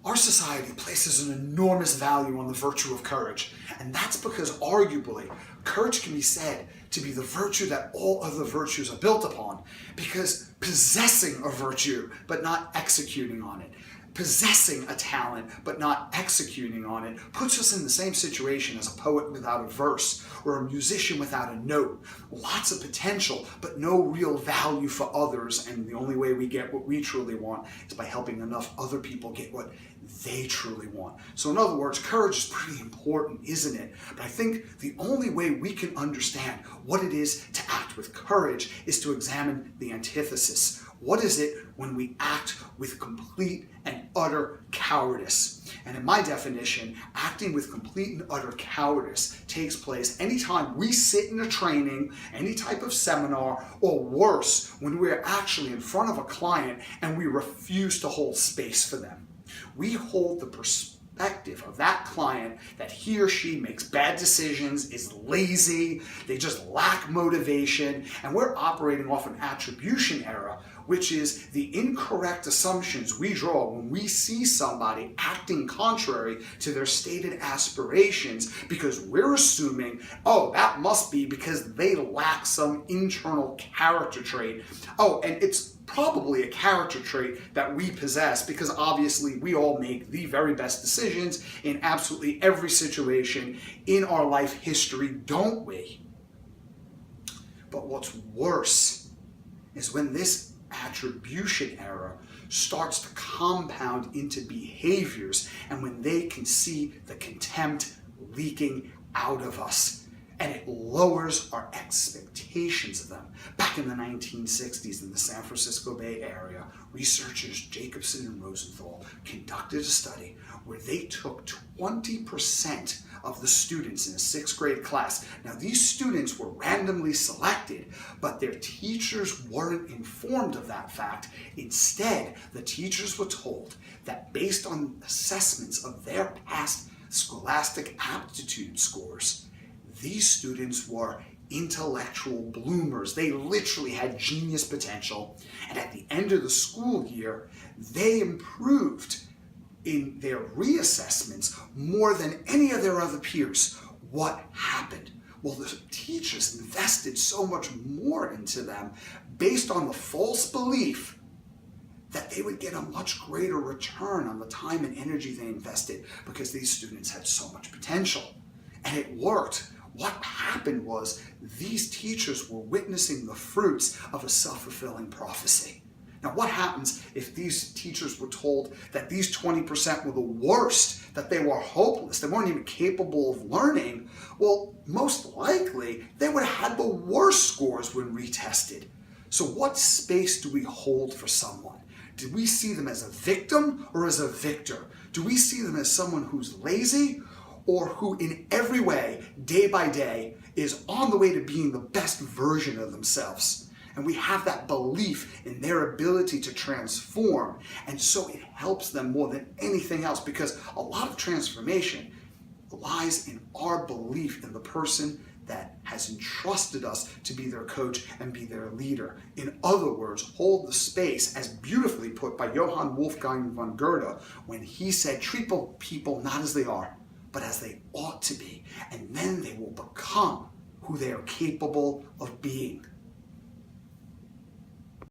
Our society places an enormous value on the virtue of courage, and that's because arguably courage can be said to be the virtue that all other virtues are built upon, because possessing a virtue but not executing on it, possessing a talent but not executing on it, puts us in the same situation as a poet without a verse or a musician without a note. Lots of potential, but no real value for others, and the only way we get what we truly want is by helping enough other people get what they truly want. So in other words, courage is pretty important, isn't it? But I think the only way we can understand what it is to act with courage is to examine the antithesis. What is it when we act with complete and utter cowardice? And in my definition, acting with complete and utter cowardice takes place anytime we sit in a training, any type of seminar, or worse, when we're actually in front of a client and we refuse to hold space for them. We hold the perspective of that client that he or she makes bad decisions, is lazy, they just lack motivation, and we're operating off an attribution error, which is the incorrect assumptions we draw when we see somebody acting contrary to their stated aspirations, because we're assuming, oh, that must be because they lack some internal character trait. Oh, and it's probably a character trait that we possess, because obviously we all make the very best decisions in absolutely every situation in our life history, don't we? But what's worse is when this attribution error starts to compound into behaviors, and when they can see the contempt leaking out of us, and it lowers our expectations of them. Back in the 1960s in the San Francisco Bay Area, researchers Jacobson and Rosenthal conducted a study where they took 20% of the students in a 6th grade class. Now, these students were randomly selected, but their teachers weren't informed of that fact. Instead, the teachers were told that based on assessments of their past scholastic aptitude scores, these students were intellectual bloomers. They literally had genius potential. And at the end of the school year, they improved in their reassessments more than any of their other peers. What happened? Well, the teachers invested so much more into them based on the false belief that they would get a much greater return on the time and energy they invested because these students had so much potential. And it worked. What happened was these teachers were witnessing the fruits of a self-fulfilling prophecy. Now, what happens if these teachers were told that these 20% were the worst, that they were hopeless, they weren't even capable of learning? Well, most likely, they would have had the worst scores when retested. So what space do we hold for someone? Do we see them as a victim or as a victor? Do we see them as someone who's lazy, or who in every way, day by day, is on the way to being the best version of themselves? And we have that belief in their ability to transform, and so it helps them more than anything else, because a lot of transformation lies in our belief in the person that has entrusted us to be their coach and be their leader. In other words, hold the space, as beautifully put by Johann Wolfgang von Goethe when he said, treat people not as they are, but as they ought to be, and then they will become who they are capable of being.